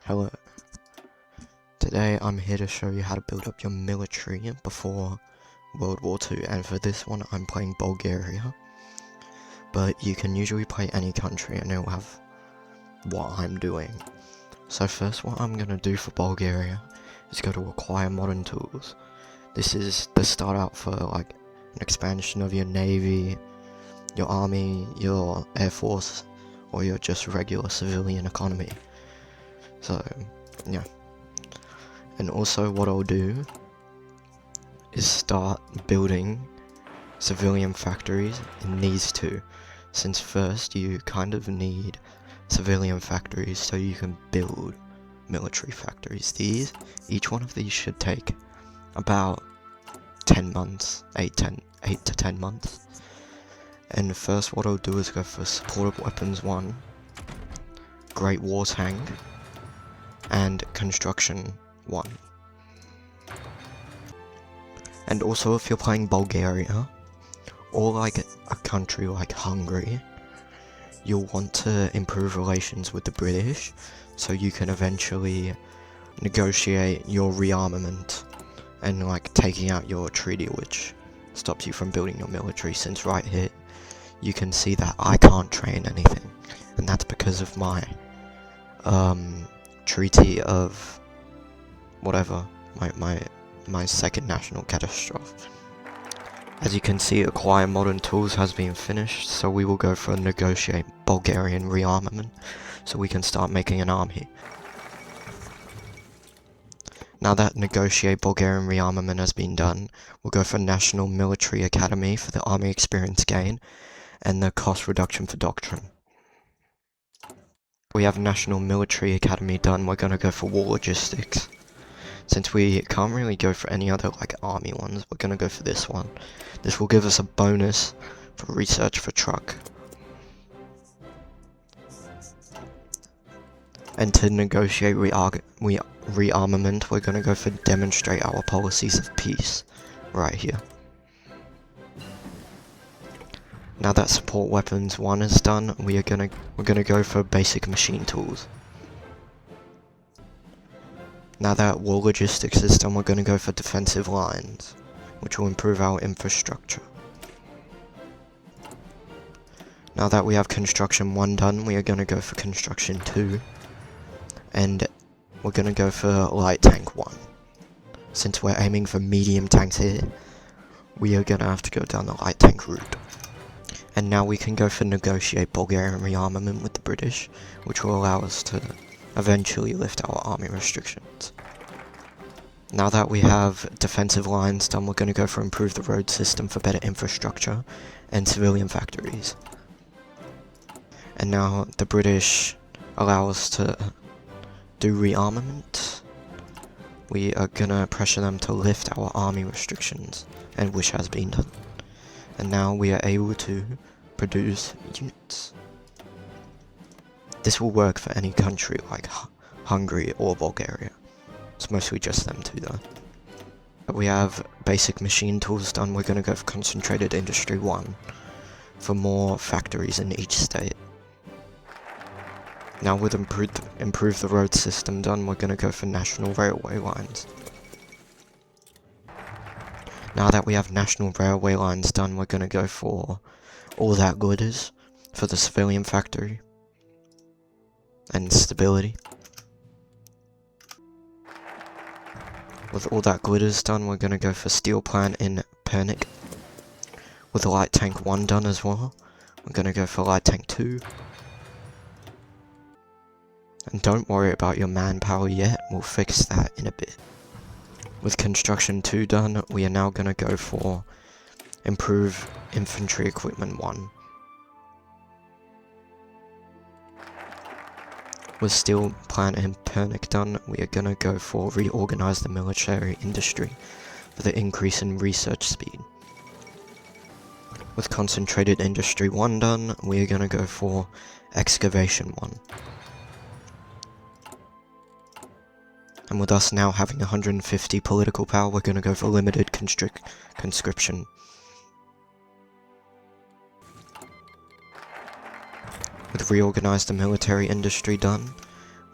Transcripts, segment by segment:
Hello. Today I'm here to show you how to build up your military before World War II, and for this one I'm playing Bulgaria. But you can usually play any country and it'll have what I'm doing. So first, what I'm gonna do for Bulgaria is go to acquire modern tools. This is the start out for like an expansion of your navy, your army, your air force, or your just regular civilian economy. So yeah. And also what I'll do is start building civilian factories in these two, since first you kind of need civilian factories so you can build military factories. Each one of these should take about 10 months, 8 to 10 months. And first what I'll do is go for supportive weapons 1, Great War Tank, and construction 1. And also, if you're playing Bulgaria, or like a country like Hungary, you'll want to improve relations with the British, so you can eventually negotiate your rearmament and like taking out your treaty, which stops you from building your military, since right here you can see that I can't train anything, and that's because of my treaty of whatever, my second national catastrophe. As you can see, acquire modern tools has been finished, so we will go for negotiate Bulgarian rearmament, so we can start making an army. Now that negotiate Bulgarian rearmament has been done, we'll go for National Military Academy for the army experience gain, and the cost reduction for doctrine. We have National Military Academy done, we're gonna go for war logistics. Since we can't really go for any other like army ones, we're gonna go for this one. This will give us a bonus for research for truck. And to negotiate rearmament, we're gonna go for demonstrate our policies of peace, right here. Now that support weapons 1 is done, we're gonna go for basic machine tools. Now that war logistics is done, we're going to go for defensive lines, which will improve our infrastructure. Now that we have construction 1 done, we are going to go for construction 2, and we're going to go for light tank 1. Since we're aiming for medium tanks here, we are going to have to go down the light tank route. And now we can go for negotiate Bulgarian rearmament with the British, which will allow us to eventually lift our army restrictions. Now that we have defensive lines done, we're going to go for improve the road system for better infrastructure and civilian factories. And now the British allow us to do rearmament. We are going to pressure them to lift our army restrictions, and which has been done. And now we are able to produce units. This will work for any country like Hungary or Bulgaria. It's mostly just them two though. We have basic machine tools done, we're going to go for concentrated industry 1 for more factories in each state. Now with improve the road system done, we're going to go for national railway lines. Now that we have national railway lines done, we're going to go for all that glitters for the civilian factory and stability. With all that glitters done, we're going to go for steel plant in Pernik. With light tank 1 done as well, we're going to go for light tank 2. And don't worry about your manpower yet, we'll fix that in a bit. With construction 2 done, we are now going to go for improve infantry equipment 1. With steel plant and Pernik done, we are going to go for reorganize the military industry for the increase in research speed. With concentrated industry 1 done, we are going to go for excavation 1. And with us now having 150 political power, we're going to go for limited conscription. With reorganize the military industry done,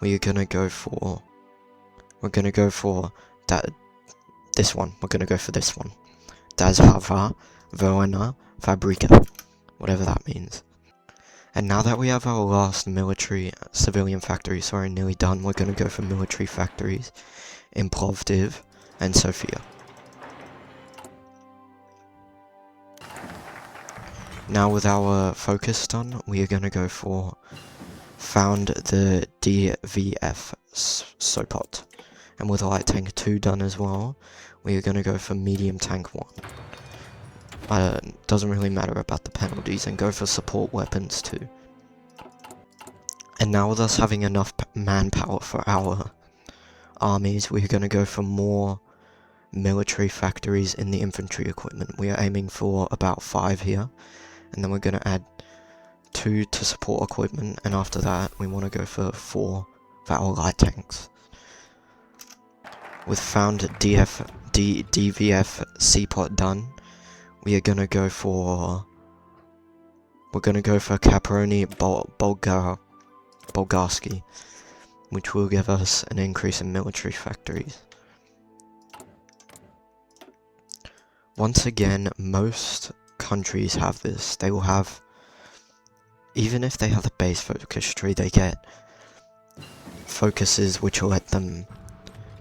we're gonna go for that. This one. We're gonna go for this one. Das Hava Verona Fabrica, whatever that means. And now that we have our last civilian factory, nearly done, we're gonna go for military factories in Plovdiv and Sofia. Now with our focus done, we are gonna go for found the DVF Sopot. And with light tank 2 done as well, we are gonna go for medium tank 1. Doesn't really matter about the penalties, and go for support weapons too. And now with us having enough manpower for our armies, we're gonna go for more military factories in the infantry equipment. We are aiming for about 5 here, and then we're gonna add 2 to support equipment, and after that we want to go for 4 for our light tanks. With found DVF Seapot done, we are gonna go for Caproni Bulgarski, which will give us an increase in military factories. Once again, most countries have this. They will have, even if they have the base focus tree, they get focuses which will let them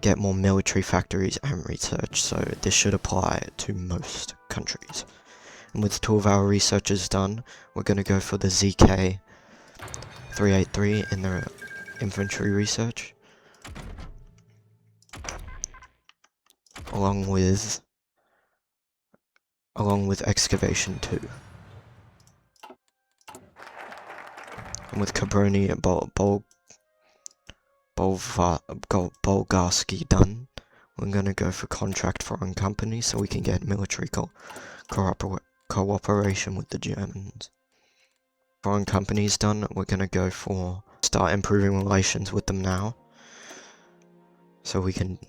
get more military factories and research, so this should apply to most countries. And with 2 of our researches done, we're going to go for the ZK383 in the infantry research, along with excavation 2. And with Cabroni and Bulgarski done, we're going to go for contract foreign companies so we can get military cooperation with the Germans. Foreign companies done, we're going to go for start improving relations with them now, so we can.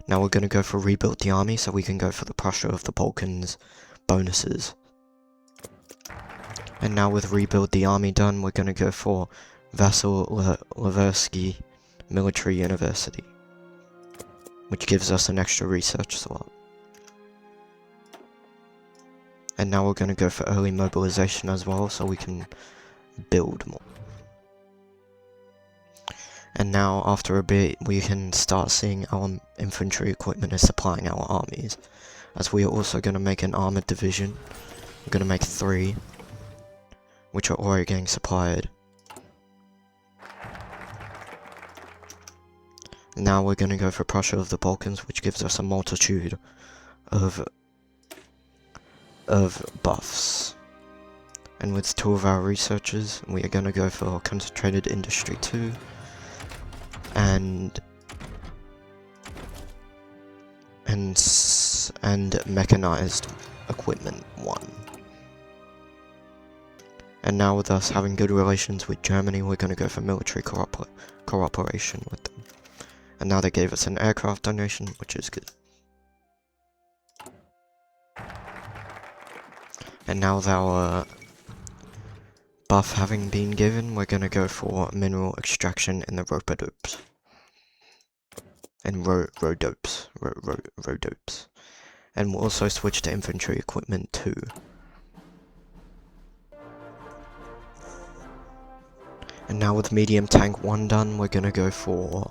Now we're going to go for rebuild the army so we can go for the Prussia of the Balkans bonuses. And now with rebuild the army done, we're going to go for Vasil Leversky Military University, which gives us an extra research slot. And now we're going to go for early mobilization as well, so we can build more. And now, after a bit, we can start seeing our infantry equipment is supplying our armies, as we are also going to make an armored division. We're going to make 3, which are already getting supplied. Now we're going to go for Prussia of the Balkans, which gives us a multitude of buffs. And with 2 of our researchers, we are going to go for concentrated industry 2 and mechanized equipment 1. And now with us having good relations with Germany, we're going to go for military cooperation with them. And now they gave us an aircraft donation, which is good. And now with our buff having been given, we're going to go for mineral extraction in the Ropadopes. And Rodopes. And we'll also switch to infantry equipment too. And now with medium tank 1 done, we're going to go for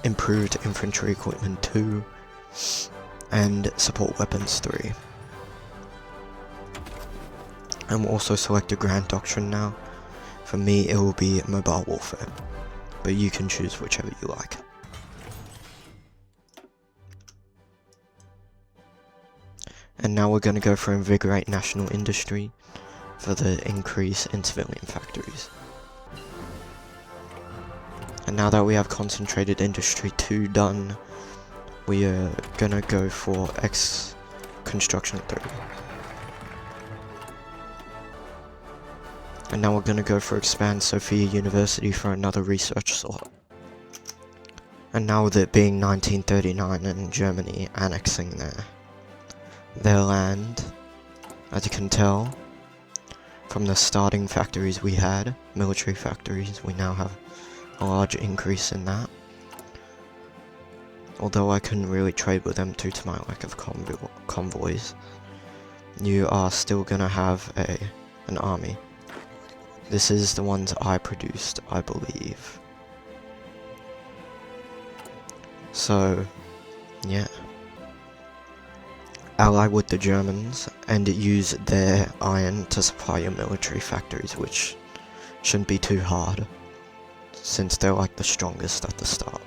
improved infantry equipment 2 and support weapons 3. And we'll also select a grand doctrine now. For me, it will be mobile warfare, but you can choose whichever you like. And now we're going to go for invigorate national industry for the increase in civilian factories. And now that we have concentrated industry 2 done, we are going to go for construction 3. And now we're going to go for expand Sofia University for another research slot. And now with it being 1939 and Germany annexing their land, As you can tell, from the starting factories we had, military factories, we now have a large increase in that. Although I couldn't really trade with them due to my lack of convoys, you are still gonna have an army. This is the ones I produced, I believe. So, yeah. Ally with the Germans and use their iron to supply your military factories, which shouldn't be too hard, since they're like the strongest at the start.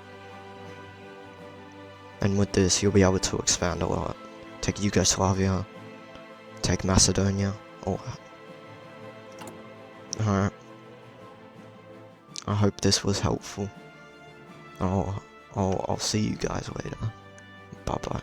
And with this, you'll be able to expand a lot. Take Yugoslavia, take Macedonia, all that. Alright. I hope this was helpful. I'll see you guys later. Bye bye.